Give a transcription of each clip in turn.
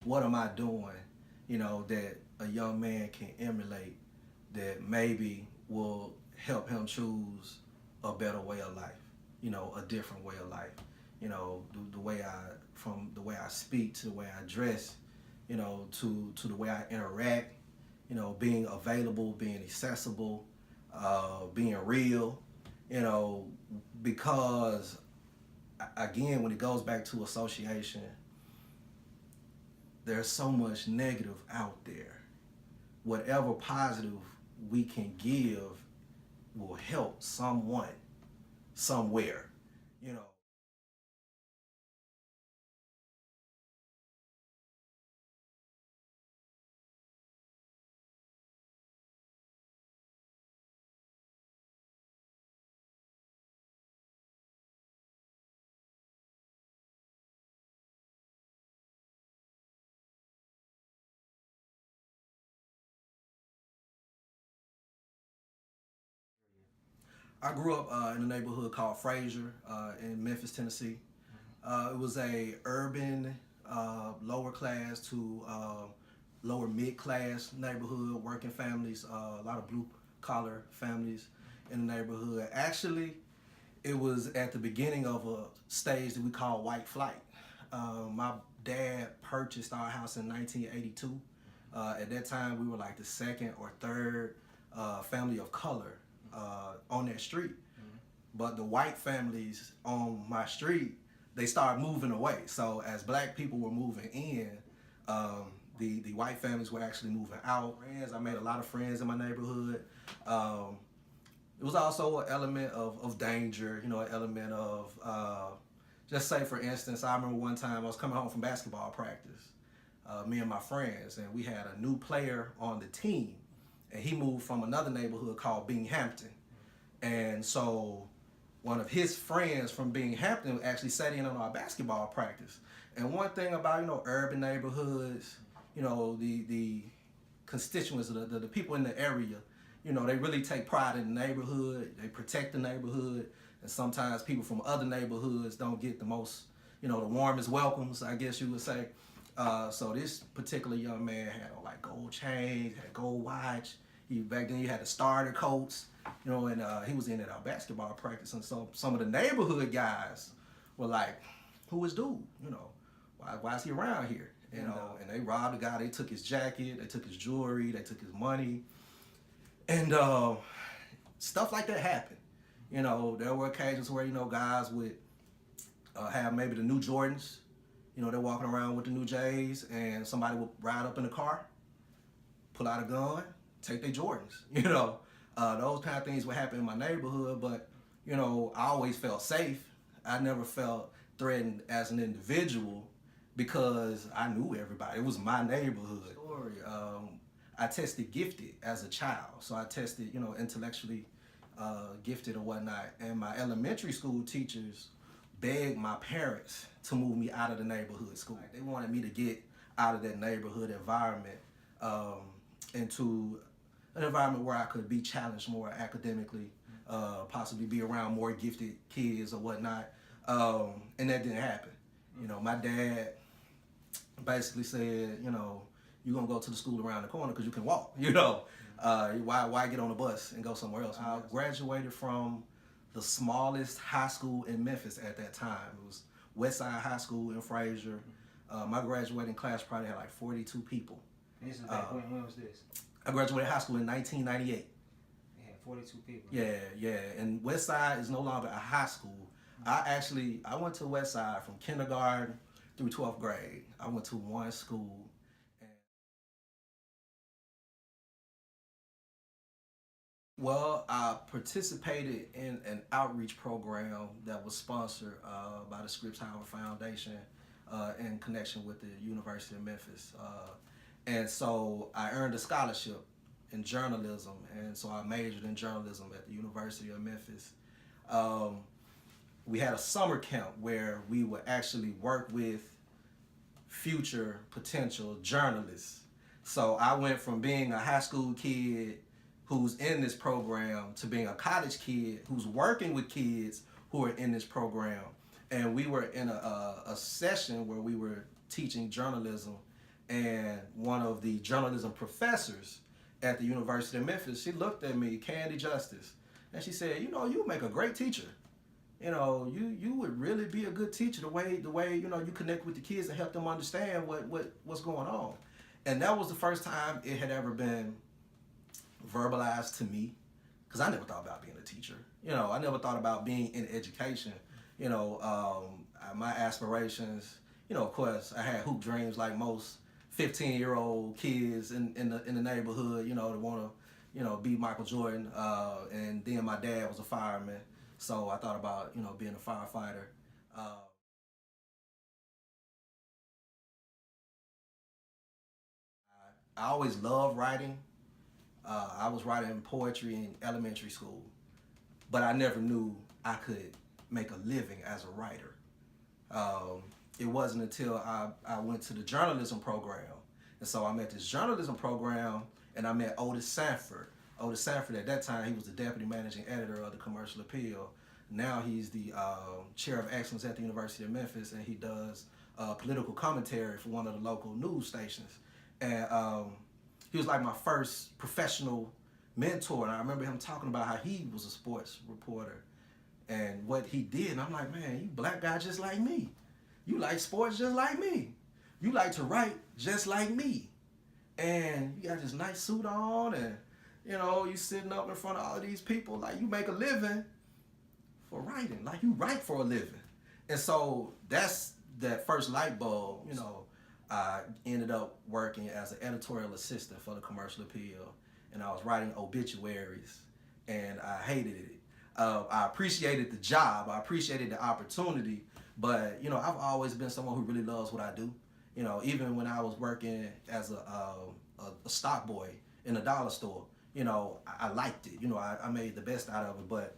what am I doing, that a young man can emulate that maybe will help him choose a better way of life, a different way of life. The way from the way I speak to the way I dress, to the way I interact, being available, being accessible, being real, you know, because again, when it goes back to association, there's so much negative out there. Whatever positive we can give will help someone somewhere, you know. I grew up in a neighborhood called Frayser in Memphis, Tennessee. It was a urban, lower class to lower mid class neighborhood, working families, a lot of blue collar families in the neighborhood. Actually, it was at the beginning of a stage that we call white flight. My dad purchased our house in 1982. At that time, we were like the second or third family of color on that street. But the white families on my street, they started moving away. So as black people were moving in, the white families were actually moving out. I made a lot of friends in my neighborhood. It was also an element of danger, an element of, just say for instance, I remember one time I was coming home from basketball practice, me and my friends, and we had a new player on the team, and he moved from another neighborhood called Binghampton. And so one of his friends from Binghampton actually sat in on our basketball practice. And one thing about, urban neighborhoods, the constituents, the people in the area, they really take pride in the neighborhood. They protect the neighborhood. And sometimes people from other neighborhoods don't get the most, the warmest welcomes, I guess you would say. So this particular young man had like gold chains, had gold watch. Back then you had the starter coats, and he was in at our basketball practice. And so some of the neighborhood guys were like, who is dude? Why is he around here? And they robbed the guy. They took his jacket, they took his jewelry, they took his money. And stuff like that happened. There were occasions where, guys would have maybe the new Jordans. They're walking around with the new J's, and somebody would ride up in the car, pull out a gun, take their Jordans. Those kind of things would happen in my neighborhood, but, I always felt safe. I never felt threatened as an individual because I knew everybody. It was my neighborhood. I tested gifted as a child. So I tested, intellectually gifted or whatnot. And my elementary school teachers begged my parents to move me out of the neighborhood school. They wanted me to get out of that neighborhood environment into an environment where I could be challenged more academically, possibly be around more gifted kids or whatnot. And that didn't happen. My dad basically said, you're gonna go to the school around the corner because you can walk. Why get on a bus and go somewhere else? I graduated from the smallest high school in Memphis at that time. It was Westside High School in Frayser. My graduating class probably had like 42 people. This is back when was this? I graduated high school in 1998. They had 42 people. Yeah. And Westside is no longer a high school. I went to Westside from kindergarten through 12th grade. I went to one school. Well, I participated in an outreach program that was sponsored by the Matthews-Fayne Foundation in connection with the University of Memphis. And so I earned a scholarship in journalism, and so I majored in journalism at the University of Memphis. We had a summer camp where we would actually work with future potential journalists. So I went from being a high school kid who's in this program to being a college kid who's working with kids who are in this program. And we were in a session where we were teaching journalism, And one of the journalism professors at the University of Memphis, she looked at me, Candy Justice, and she said, you know, you make a great teacher. You know, you would really be a good teacher the way you know you connect with the kids and help them understand what's going on. And that was the first time it had ever been verbalized to me, because I never thought about being a teacher. You know, I never thought about being in education. You know, my aspirations. You know, of course, I had hoop dreams like most 15-year-old kids in the neighborhood. You know, that want to be Michael Jordan. And then my dad was a fireman, so I thought about being a firefighter. I always loved writing. I was writing poetry in elementary school, but I never knew I could make a living as a writer. It wasn't until I went to the journalism program. And so I'm at this journalism program, and I met Otis Sanford. Otis Sanford, at that time, he was the deputy managing editor of the Commercial Appeal. Now he's the chair of excellence at the University of Memphis, and he does political commentary for one of the local news stations. And he was like my first professional mentor, and I remember him talking about how he was a sports reporter and what he did. And I'm like, man, you black guy just like me. You like sports just like me. You like to write just like me. And you got this nice suit on, and you sitting up in front of all these people like you make a living for writing, like you write for a living. And so that's that first light bulb. I ended up working as an editorial assistant for the Commercial Appeal, and I was writing obituaries, and I hated it. I appreciated the job, I appreciated the opportunity, but I've always been someone who really loves what I do. Even when I was working as a stock boy in a dollar store, I liked it. I made the best out of it. But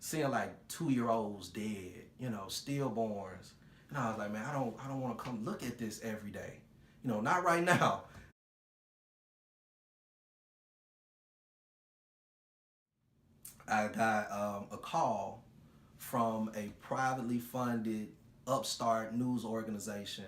seeing like 2-year-olds dead, stillborns, and I was like, man, I don't want to come look at this every day. Not right now. I got a call from a privately funded upstart news organization,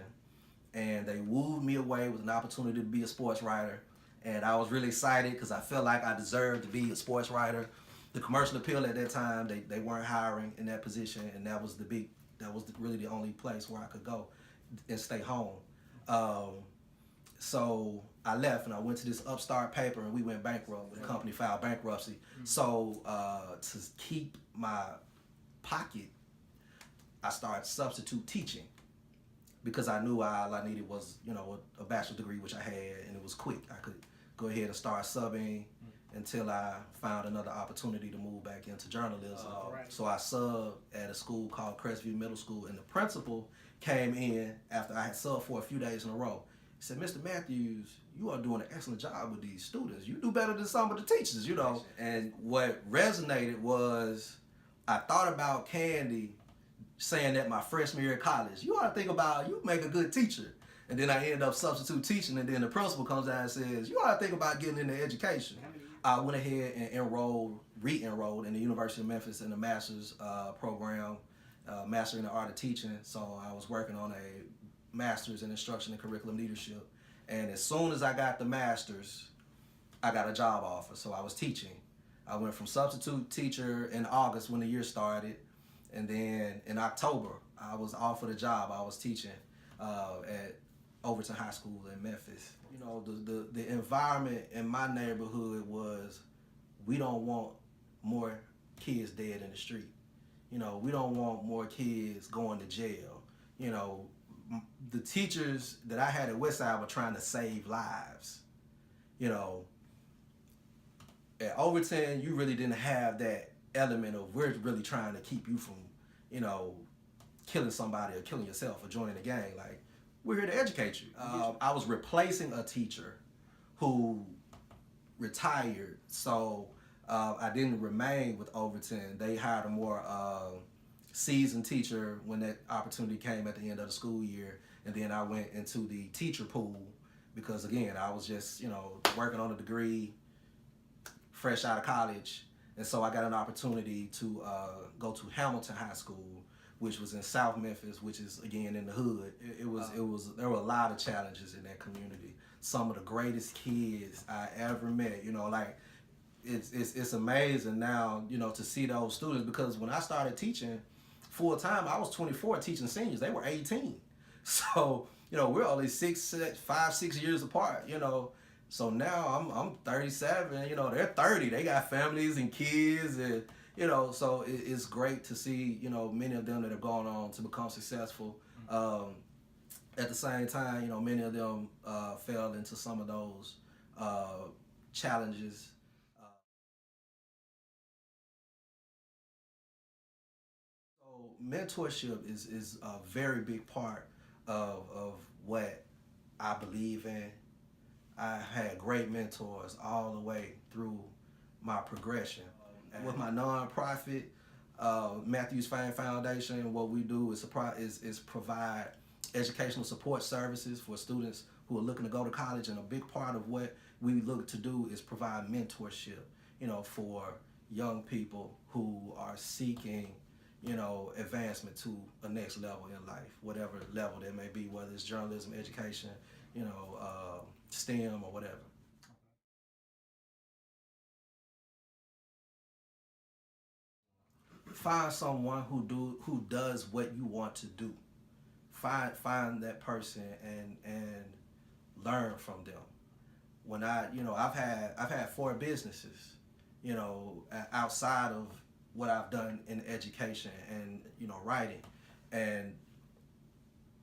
and they wooed me away with an opportunity to be a sports writer. And I was really excited because I felt like I deserved to be a sports writer. The Commercial Appeal at that time, they weren't hiring in that position, and that was really the only place where I could go and stay home. So I left and I went to this upstart paper, and we went bankrupt. The company filed bankruptcy. So to keep my pocket, I started substitute teaching, because I knew all I needed was a bachelor's degree, which I had, and it was quick. I could go ahead and start subbing until I found another opportunity to move back into journalism. So I subbed at a school called Crestview Middle School, and the principal came in after I had subbed for a few days in a row. He said, Mr. Matthews, you are doing an excellent job with these students. You do better than some of the teachers, And what resonated was, I thought about Candy saying that my freshman year of college, you ought to think about, you make a good teacher. And then I ended up substitute teaching, and then the principal comes out and says, you ought to think about getting into education. I went ahead and re-enrolled in the University of Memphis in the master's program, Master in the Art of Teaching. So I was working on a master's in instruction and curriculum leadership. And as soon as I got the master's, I got a job offer. So I was teaching. I went from substitute teacher in August when the year started, and then in October, I was offered a job. I was teaching at Overton High School in Memphis. The environment in my neighborhood was, we don't want more kids dead in the street. We don't want more kids going to jail. The teachers that I had at Westside were trying to save lives. At Overton, you really didn't have that element of, we're really trying to keep you from, killing somebody or killing yourself or joining a gang. Like, we're here to educate you. I was replacing a teacher who retired, so I didn't remain with Overton. They hired a more seasoned teacher when that opportunity came at the end of the school year, and then I went into the teacher pool because, again, I was just working on a degree, fresh out of college, and so I got an opportunity to go to Hamilton High School, which was in South Memphis, which is, again, in the hood. There were a lot of challenges in that community. some of the greatest kids I ever met. You know, like it's amazing now, you know, to see those students, because when I started teaching full time, I was 24 teaching seniors. They were 18. So, you know, we're only 5, 6 years apart, you know. So now I'm 37, you know, they're 30. They got families and kids, and you know, so it's great to see, you know, many of them that have gone on to become successful. At the same time, you know, many of them fell into some of those challenges. So mentorship is a very big part of what I believe in. I had great mentors all the way through my progression. With my nonprofit, Matthews-Fayne Foundation, what we do is provide educational support services for students who are looking to go to college, and a big part of what we look to do is provide mentorship, you know, for young people who are seeking, you know, advancement to a next level in life, whatever level that may be, whether it's journalism, education, you know, STEM or whatever. Find someone who does what you want to do. Find that person and learn from them. When I've had 4 businesses, you know, outside of what I've done in education and, you know, writing. And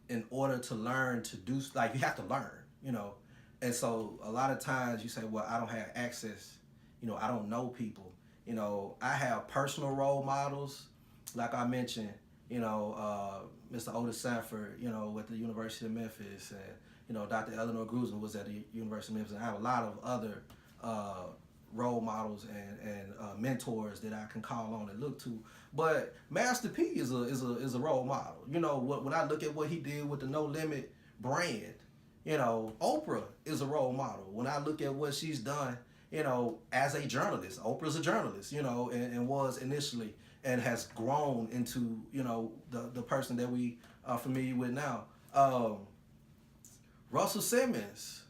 in order to learn to do, like, you have to learn, you know. And so a lot of times you say, well, I don't have access, you know, I don't know people. You know, I have personal role models, like I mentioned, you know, Mr. Otis Sanford, you know, at the University of Memphis, and, you know, Dr. Eleanor Gruzman was at the University of Memphis. And I have a lot of other role models and mentors that I can call on and look to. But Master P is a role model. You know, when I look at what he did with the No Limit brand, you know, Oprah is a role model. When I look at what she's done, you know, as a journalist, Oprah's a journalist, you know, and was initially, and has grown into, you know, the person that we are familiar with now. Russell Simmons,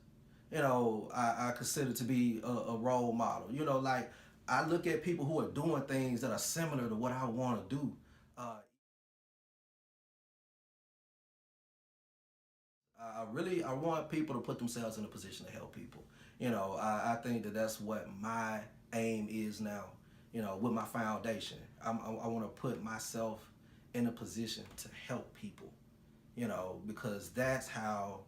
you know, I consider to be a role model. You know, like, I look at people who are doing things that are similar to what I want to do. I want people to put themselves in a position to help people. You know, I think that that's what my aim is now. You know, with my foundation, I want to put myself in a position to help people. You know, because that's how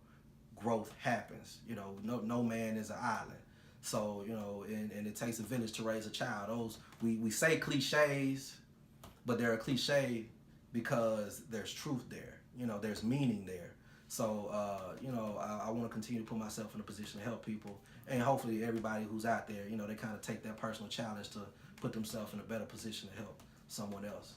growth happens. You know, no man is an island. So, you know, and it takes a village to raise a child. We say cliches, but they're a cliche because there's truth there. You know, there's meaning there. So, you know, I want to continue to put myself in a position to help people, and hopefully everybody who's out there, you know, they kind of take that personal challenge to put themselves in a better position to help someone else.